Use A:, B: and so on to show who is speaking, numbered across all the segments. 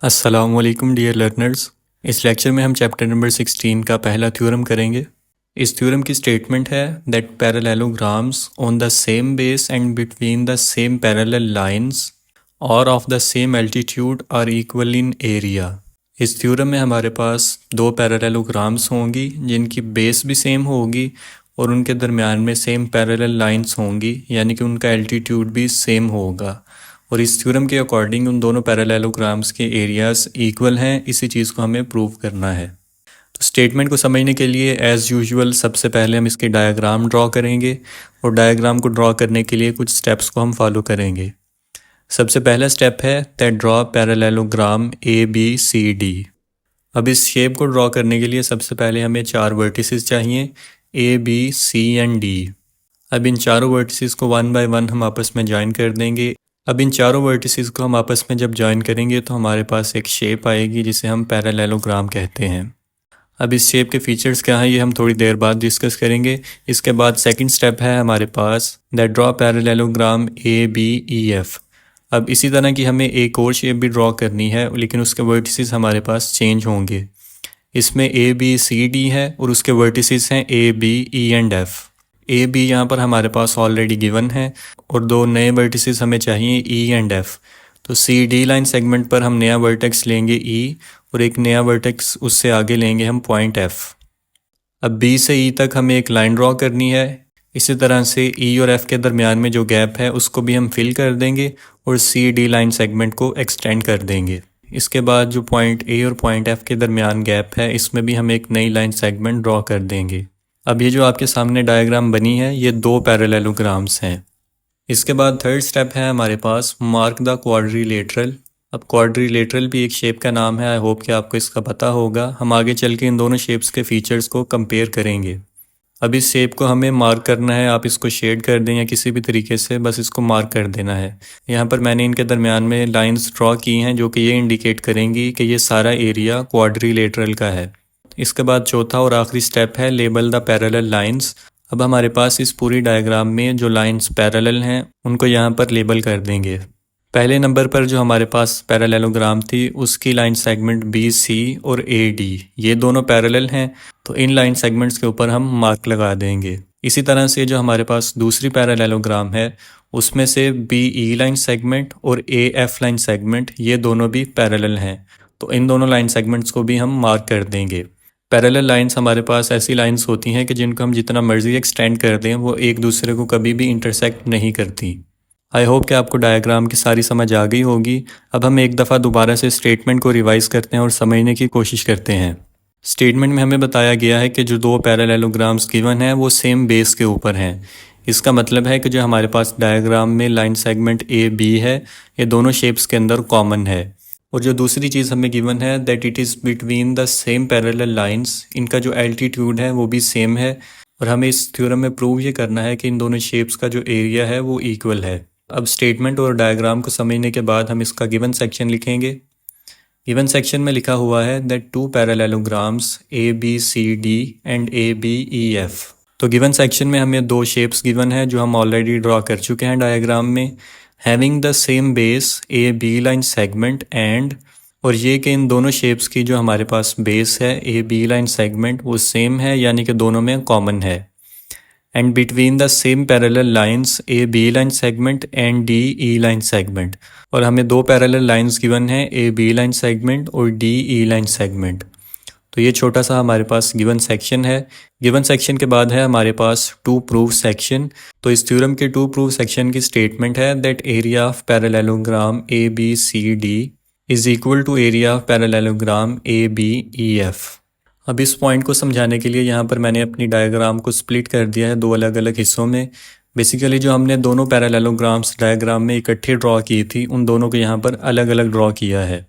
A: अस्सलामुअलैकुम dear learners. इस lecture में हम चैप्टर नंबर 16 का पहला थ्योरम करेंगे। इस थ्योरम की स्टेटमेंट है that parallelograms on the same base and between the same parallel lines और of the same altitude are equal in area. इस थ्योरम में हमारे पास दो पैरेललोग्राम्स होंगी जिनकी बेस भी सेम होगी और उनके दरमियान में सेम पैरेलल लाइंस होंगी, यानी कि उनका एल्टीट्यूड भी सेम होगा। और इस थ्योरम के अकॉर्डिंग उन दोनों पैरेललोग्राम्स के एरियाज इक्वल हैं। इसी चीज़ को हमें प्रूव करना है। तो स्टेटमेंट को समझने के लिए एज़ यूजुअल सबसे पहले हम इसके डायग्राम ड्रॉ करेंगे और डायग्राम को ड्रॉ करने के लिए कुछ स्टेप्स को हम फॉलो करेंगे। सबसे पहला स्टेप है दैट ड्रॉ पैरेललोग्राम ABCD। अब इस शेप को ड्रॉ करने के लिए सबसे पहले हमें 4 वर्टिसेस चाहिए, A, B, C and D। अब इन चारों वर्टिसेस को 1 बाय 1 हम आपस में ज्वाइन कर देंगे। अब इन चारों वर्टिसेस को हम आपस में जब ज्वाइन करेंगे तो हमारे पास एक शेप आएगी जिसे हम पैरेललोग्राम कहते हैं। अब इस शेप के फीचर्स क्या हैं ये हम थोड़ी देर बाद डिस्कस करेंगे। इसके बाद सेकंड स्टेप है हमारे पास दैट ड्रॉ पैरेललोग्राम ABEF। अब इसी तरह की हमें एक और शेप भी ड्रॉ करनी है, लेकिन उसके वर्टिसेस हमारे पास चेंज होंगे। इसमें ABCD है और उसके वर्टिसेस हैं ABE एंड F। AB यहाँ पर हमारे पास ऑलरेडी गिवन है और दो नए वर्टिसेस हमें चाहिए E एंड F। तो CD लाइन सेगमेंट पर हम नया वर्टेक्स लेंगे E और एक नया वर्टेक्स उससे आगे लेंगे हम पॉइंट F। अब B से E तक हमें एक लाइन ड्रॉ करनी है। इसी तरह से E और F के दरमियान में जो गैप है उसको भी हम फिल कर देंगे और CD लाइन सेगमेंट को एक्सटेंड कर देंगे। इसके बाद जो पॉइंट A और पॉइंट F के दरमियान गैप है इसमें भी हम एक नई लाइन सेगमेंट ड्रॉ कर देंगे। अब ये जो आपके सामने डायग्राम बनी है ये दो पैरेललोग्राम्स हैं। इसके बाद थर्ड स्टेप है हमारे पास मार्क द क्वाड्रिलेटरल। अब क्वाड्रिलेटरल भी एक शेप का नाम है, आई होप कि आपको इसका पता होगा। हम आगे चल के इन दोनों शेप्स के फीचर्स को कंपेयर करेंगे। अब इस शेप को हमें मार्क करना है, आप इसको शेड कर दें या किसी भी तरीके से बस इसको मार्क कर देना है। यहाँ पर मैंने इनके दरमियान में लाइंस ड्रॉ की हैं जो कि ये इंडिकेट करेंगी कि ये सारा एरिया क्वाड्रिलेटरल का है। इसके बाद चौथा और आखिरी स्टेप है लेबल द पैरेलल लाइंस। अब हमारे पास इस पूरी डायग्राम में जो लाइंस पैरेलल हैं उनको यहाँ पर लेबल कर देंगे। पहले नंबर पर जो हमारे पास पैरेललोग्राम थी उसकी लाइन सेगमेंट BC और AD ये दोनों पैरेलल हैं, तो इन लाइन सेगमेंट्स के ऊपर हम मार्क लगा देंगे। इसी तरह से जो हमारे पास दूसरी पैरेललोग्राम है उसमें से BE लाइन सेगमेंट और AF लाइन सेगमेंट ये दोनों भी पैरेलल हैं, तो इन दोनों लाइन सेगमेंट्स को भी हम मार्क कर देंगे। पैरेलल लाइंस हमारे पास ऐसी लाइंस होती हैं कि जिनको हम जितना मर्जी एक्सटेंड कर दें वो एक दूसरे को कभी भी इंटरसेक्ट नहीं करती। आई होप कि आपको डायग्राम की सारी समझ आ गई होगी। अब हम एक दफ़ा दोबारा से स्टेटमेंट को रिवाइज करते हैं और समझने की कोशिश करते हैं। स्टेटमेंट में हमें बताया गया है कि जो दो पैरेललोग्राम्स गिवन हैं वो सेम बेस के ऊपर हैं। इसका मतलब है कि जो हमारे पास डायग्राम में लाइन सेगमेंट AB है ये दोनों शेप्स के अंदर कॉमन है। और जो दूसरी चीज़ हमें गिवन है that it is between the same parallel lines, इनका जो एल्टीट्यूड है वो भी सेम है। और हमें इस थ्योरम में प्रूव ये करना है कि इन दोनों शेप्स का जो एरिया है वो इक्वल है। अब स्टेटमेंट और डायग्राम को समझने के बाद हम इसका गिवन सेक्शन लिखेंगे। गिवन सेक्शन में लिखा हुआ है that two parallelograms ABCD and ABEF। तो गिवन सेक्शन में हमें दो शेप्स गिवन है जो हम ऑलरेडी ड्रॉ कर चुके हैं डायग्राम में। Having the same base AB line segment and, और ये कि इन दोनों शेप्स की जो हमारे पास बेस है AB लाइन सेगमेंट वो सेम है, यानी कि दोनों में कॉमन है। And between the same parallel lines AB line segment and DE line segment, और हमें दो पैरेलल लाइंस गिवन है AB लाइन सेगमेंट और DE लाइन सेगमेंट। तो ये छोटा सा हमारे पास गिवन सेक्शन है। गिवन सेक्शन के बाद है हमारे पास टू प्रूफ सेक्शन। तो इस थ्योरम के टू प्रूफ सेक्शन की स्टेटमेंट है that area of parallelogram ABCD is equal to area of parallelogram ABEF। अब इस पॉइंट को समझाने के लिए यहाँ पर मैंने अपनी डायग्राम को स्प्लिट कर दिया है दो अलग अलग हिस्सों में। बेसिकली जो हमने दोनों पैरेललोग्राम्स डायग्राम में इकट्ठे ड्रॉ की थी उन दोनों को यहाँ पर अलग अलग ड्रॉ किया है।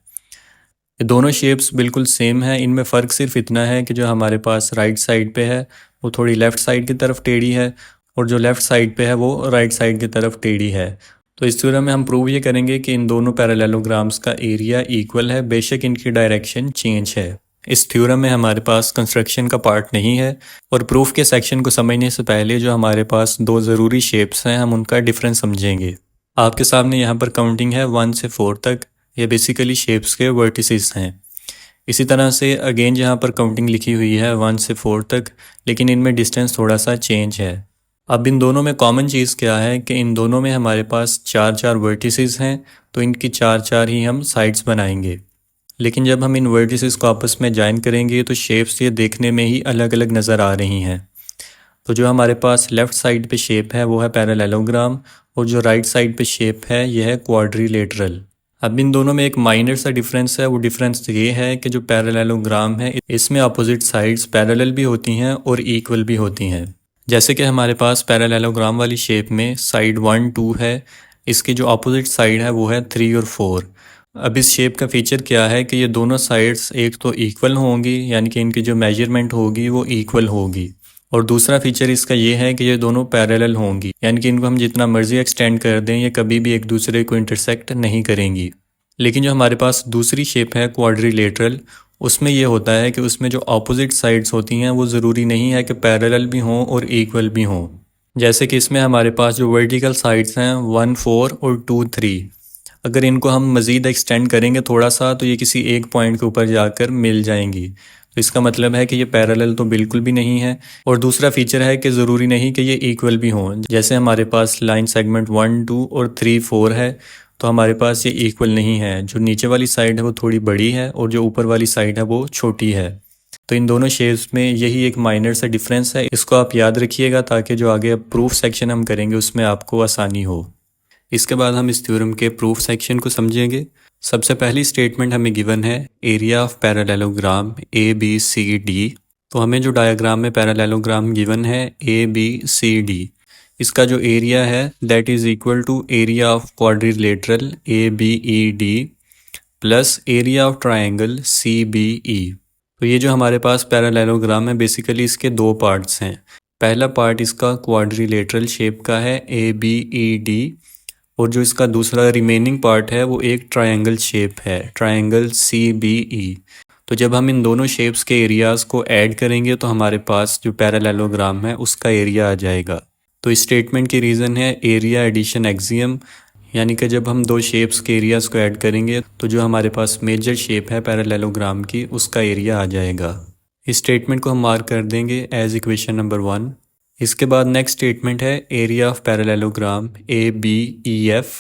A: ये दोनों शेप्स बिल्कुल सेम है, इनमें फ़र्क सिर्फ इतना है कि जो हमारे पास राइट साइड पे है वो थोड़ी लेफ़्ट साइड की तरफ टेढ़ी है और जो लेफ़्ट साइड पे है वो राइट साइड की तरफ टेढ़ी है। तो इस थ्योरम में हम प्रूव ये करेंगे कि इन दोनों पैरेललोग्राम्स का एरिया इक्वल है, बेशक इनकी डायरेक्शन चेंज है। इस थ्योरम में हमारे पास कंस्ट्रक्शन का पार्ट नहीं है। और प्रूफ के सेक्शन को समझने से पहले जो हमारे पास दो ज़रूरी शेप्स हैं हम उनका डिफरेंस समझेंगे। आपके सामने यहाँ पर काउंटिंग है 1 से 4 तक। ये बेसिकली शेप्स के वर्टिसेस हैं। इसी तरह से अगेन यहाँ पर काउंटिंग लिखी हुई है 1 से 4 तक, लेकिन इनमें डिस्टेंस थोड़ा सा चेंज है। अब इन दोनों में कॉमन चीज़ क्या है कि इन दोनों में हमारे पास 4 वर्टिसेस हैं, तो इनकी 4 ही हम साइड्स बनाएंगे। लेकिन जब हम इन वर्टिसेस को आपस में ज्वाइन करेंगे तो शेप्स ये देखने में ही अलग अलग नज़र आ रही हैं। तो जो हमारे पास लेफ़्ट साइड पे शेप है वो है पैरेललोग्राम, और जो राइट साइड पे शेप है यह है क्वाड्रिलेटरल। अब इन दोनों में एक माइनर सा डिफरेंस है, वो डिफरेंस ये है कि जो पैरेललोग्राम है इसमें अपोजिट साइड्स पैरेलल भी होती हैं और इक्वल भी होती हैं। जैसे कि हमारे पास पैरेललोग्राम वाली शेप में साइड 1 2 है, इसकी जो अपोजिट साइड है वो है 3 और 4। अब इस शेप का फीचर क्या है कि ये दोनों साइड्स एक तो इक्वल होंगी, यानी कि इनकी जो मेजरमेंट होगी वो इक्वल होगी, और दूसरा फीचर इसका ये है कि ये दोनों पैरेलल होंगी, यानी कि इनको हम जितना मर्जी एक्सटेंड कर दें ये कभी भी एक दूसरे को इंटरसेक्ट नहीं करेंगी। लेकिन जो हमारे पास दूसरी शेप है क्वाड्रिलेटरल, उसमें ये होता है कि उसमें जो ऑपोजिट साइड्स होती हैं वो ज़रूरी नहीं है कि पैरेलल भी हों और इक्वल भी हों। जैसे कि इसमें हमारे पास जो वर्टिकल साइड्स हैं 1 4 और 2 3, अगर इनको हम मज़ीद एक्सटेंड करेंगे थोड़ा सा तो ये किसी एक पॉइंट के ऊपर जाकर मिल जाएंगी। तो इसका मतलब है कि ये पैरेलल तो बिल्कुल भी नहीं है। और दूसरा फीचर है कि ज़रूरी नहीं कि ये इक्वल भी हों। जैसे हमारे पास लाइन सेगमेंट 1 2 और 3 4 है, तो हमारे पास ये इक्वल नहीं है। जो नीचे वाली साइड है वो थोड़ी बड़ी है और जो ऊपर वाली साइड है वो छोटी है। तो इन दोनों शेप्स में यही एक माइनर सा डिफरेंस है, इसको आप याद रखिएगा ताकि जो आगे प्रूफ सेक्शन हम करेंगे उसमें आपको आसानी हो। इसके बाद हम इस थ्योरम के प्रूफ सेक्शन को समझेंगे। सबसे पहली स्टेटमेंट हमें गिवन है area of parallelogram A B C D. तो हमें जो डायग्राम में पैरेललोग्राम गिवन है ए बी सी डी, इसका जो एरिया है that is equal to area of quadrilateral A B E D plus area of triangle C B E. तो ये जो हमारे पास पैरेललोग्राम है बेसिकली इसके दो पार्ट्स हैं। पहला पार्ट इसका क्वाड्रिलेटरल शेप का है ए बी ई डी, और जो इसका दूसरा रिमेनिंग पार्ट है वो एक ट्रायंगल शेप है, ट्रायंगल सी बी ई। तो जब हम इन दोनों शेप्स के एरियाज़ को ऐड करेंगे तो हमारे पास जो पैरेललोग्राम है उसका एरिया आ जाएगा। तो इस स्टेटमेंट की रीज़न है एरिया एडिशन एक्सियम, यानी कि जब हम दो शेप्स के एरियाज़ को ऐड करेंगे तो जो हमारे पास मेजर शेप है पैरेललोग्राम की उसका एरिया आ जाएगा। इस स्टेटमेंट को हम मार्क कर देंगे एज इक्वेशन नंबर 1। इसके बाद नेक्स्ट स्टेटमेंट है area of parallelogram A B E F.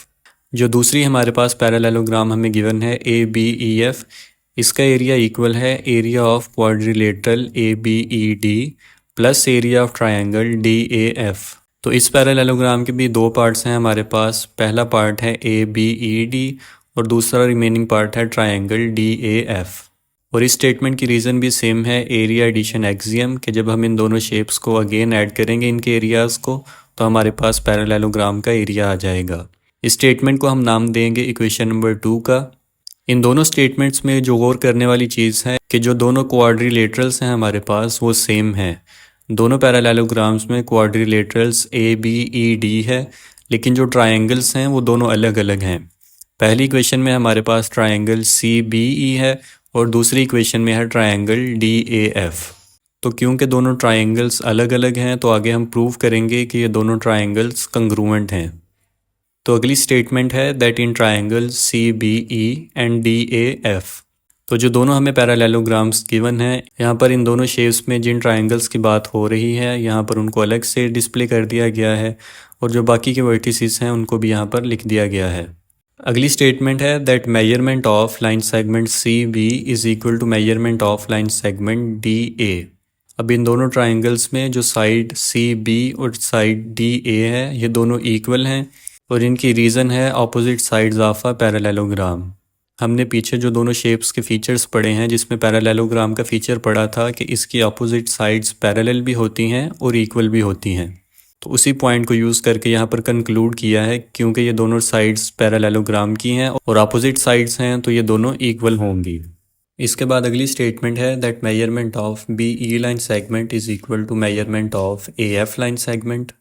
A: जो दूसरी हमारे पास पैरेललोग्राम हमें गिवन है ए बी ई एफ, इसका एरिया इक्वल है area of quadrilateral A B E D plus area of triangle D A F. तो इस पैरेललोग्राम के भी दो पार्ट्स हैं हमारे पास। पहला पार्ट है ए बी ई डी और दूसरा रिमेनिंग पार्ट है ट्रायंगल डी ए एफ। और इस स्टेटमेंट की रीज़न भी सेम है एरिया एडिशन एक्सियम, कि जब हम इन दोनों शेप्स को अगेन ऐड करेंगे इनके एरियाज़ को तो हमारे पास पैरेललोग्राम का एरिया आ जाएगा। इस स्टेटमेंट को हम नाम देंगे इक्वेशन नंबर 2 का। इन दोनों स्टेटमेंट्स में जो गौर करने वाली चीज़ है कि जो दोनों क्वाड्रिलेटरल्स हैं हमारे पास वो सेम हैं। दोनों पैरेललोग्राम्स में quadrilaterals A B E D है, लेकिन जो ट्रायंगल्स हैं वो दोनों अलग अलग हैं। पहली इक्वेशन में हमारे पास ट्रायंगल सी बी ई है और दूसरी इक्वेशन में है ट्रायंगल डी ए एफ। तो क्योंकि दोनों ट्रायंगल्स अलग अलग हैं तो आगे हम प्रूव करेंगे कि ये दोनों ट्रायंगल्स कंग्रुएंट हैं। तो अगली स्टेटमेंट है that in triangle C B E and D A F. तो जो दोनों हमें पैरेललोग्राम्स गिवन हैं, यहाँ पर इन दोनों शेप्स में जिन ट्रायंगल्स की बात हो रही है यहाँ पर उनको अलग से डिस्प्ले कर दिया गया है, और जो बाकी के वर्टिसेस हैं उनको भी यहाँ पर लिख दिया गया है। अगली स्टेटमेंट है that measurement of line segment C B is equal to measurement of line segment D A. अब इन दोनों ट्रायंगल्स में जो साइड सी बी और साइड डी ए है ये दोनों इक्वल हैं, और इनकी रीज़न है opposite sides of a parallelogram. हमने पीछे जो दोनों शेप्स के फीचर्स पढ़े हैं जिसमें पैरेललोग्राम का फीचर पढ़ा था कि इसकी ऑपोजिट साइड्स पैरेलल भी होती हैं और इक्वल भी होती हैं। तो उसी पॉइंट को यूज़ करके यहाँ पर कंक्लूड किया है क्योंकि ये दोनों साइड्स पैरेललोग्राम की हैं और अपोजिट साइड्स हैं तो ये दोनों इक्वल होंगी। इसके बाद अगली स्टेटमेंट है that measurement of B E line segment is equal to measurement of A F line segment.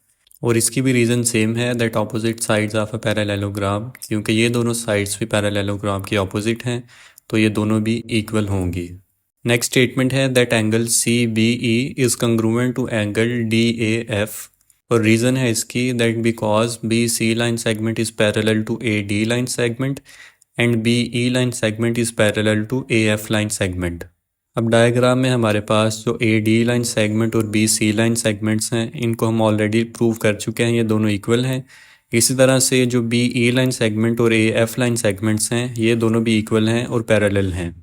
A: और इसकी भी रीज़न सेम है that opposite sides of a parallelogram, क्योंकि ये दोनों साइड्स भी पैरेललोग्राम की ऑपोजिट हैं तो ये दोनों भी इक्वल होंगी। नेक्स्ट स्टेटमेंट है that angle C B E is congruent to angle D A F. और रीज़न है इसकी that because B C line segment is parallel to A D line segment and BE line segment is parallel to AF line segment. अब diagram में हमारे पास जो AD line segment और BC line segments हैं इनको हम ऑलरेडी प्रूव कर चुके हैं, ये दोनों इक्वल हैं। इसी तरह से जो BE लाइन सेगमेंट और AF लाइन सेगमेंट्स हैं ये दोनों भी इक्वल हैं और पैरेलल हैं।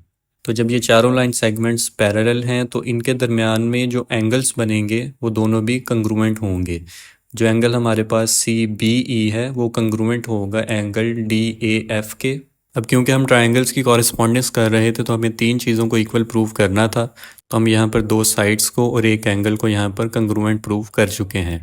A: तो जब ये चारों लाइन सेगमेंट्स पैरेलल हैं तो इनके दरमियान में जो एंगल्स बनेंगे वो दोनों भी कंग्रुएंट होंगे। जो एंगल हमारे पास CBE है वो कंग्रुएंट होगा एंगल DAF के। अब क्योंकि हम ट्रायंगल्स की कॉरेस्पॉन्डेंस कर रहे थे तो हमें तीन चीज़ों को इक्वल प्रूव करना था, तो हम यहाँ पर दो साइड्स को और एक एंगल को यहाँ पर कंग्रुएंट प्रूव कर चुके हैं।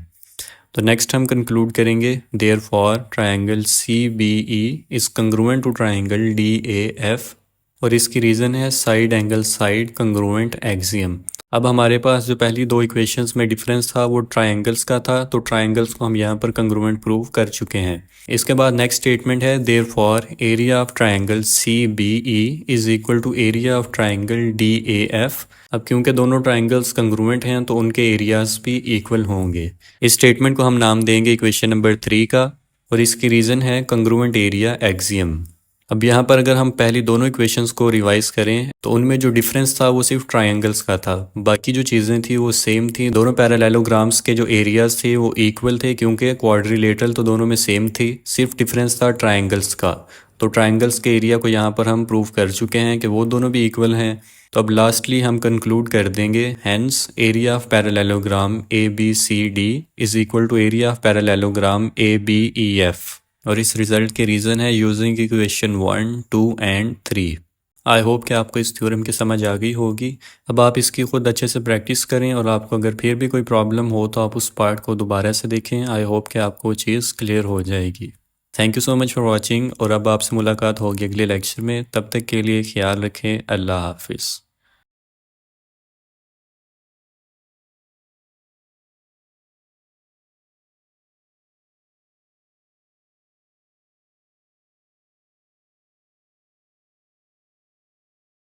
A: तो नेक्स्ट हम कंक्लूड करेंगे therefore triangle CBE is congruent to triangle DAF, और इसकी रीज़न है side angle side congruent axiom. अब हमारे पास जो पहली दो इक्वेशंस में डिफरेंस था वो ट्रायंगल्स का था, तो ट्रायंगल्स को हम यहाँ पर कंग्रुएंट प्रूव कर चुके हैं। इसके बाद नेक्स्ट स्टेटमेंट है therefore area of triangle CBE is equal to area of triangle DAF। अब क्योंकि दोनों ट्रायंगल्स कंग्रुएंट हैं तो उनके एरियाज भी इक्वल होंगे। इस स्टेटमेंट को हम नाम देंगे इक्वेशन नंबर 3 का, और इसकी रीज़न है कंग्रुएंट एरिया एक्सियम। अब यहाँ पर अगर हम पहली दोनों इक्वेशंस को रिवाइज करें तो उनमें जो डिफरेंस था वो सिर्फ ट्रायंगल्स का था, बाकी जो चीज़ें थी वो सेम थी। दोनों पैरेललोग्राम्स के जो एरियाज थे वो इक्वल थे क्योंकि क्वाड्रिलेटरल तो दोनों में सेम थी, सिर्फ डिफरेंस था ट्रायंगल्स का। तो ट्रायंगल्स के एरिया को यहाँ पर हम प्रूव कर चुके हैं कि वो दोनों भी इक्वल हैं। तो अब लास्टली हम कंक्लूड कर देंगे hence area of parallelogram ABCD is equal to area of parallelogram ABEF, और इस रिज़ल्ट के रीज़न है using equation 1, 2 and 3। I hope कि आपको इस थ्योरम की समझ आ गई होगी। अब आप इसकी ख़ुद अच्छे से प्रैक्टिस करें, और आपको अगर फिर भी कोई प्रॉब्लम हो तो आप उस पार्ट को दोबारा से देखें। आई होप कि आपको वो चीज़ क्लियर हो जाएगी। Thank you so much for watching, और अब आपसे मुलाकात होगी अगले लेक्चर में। तब तक के लिए ख्याल रखें। अल्लाह हाफिज़।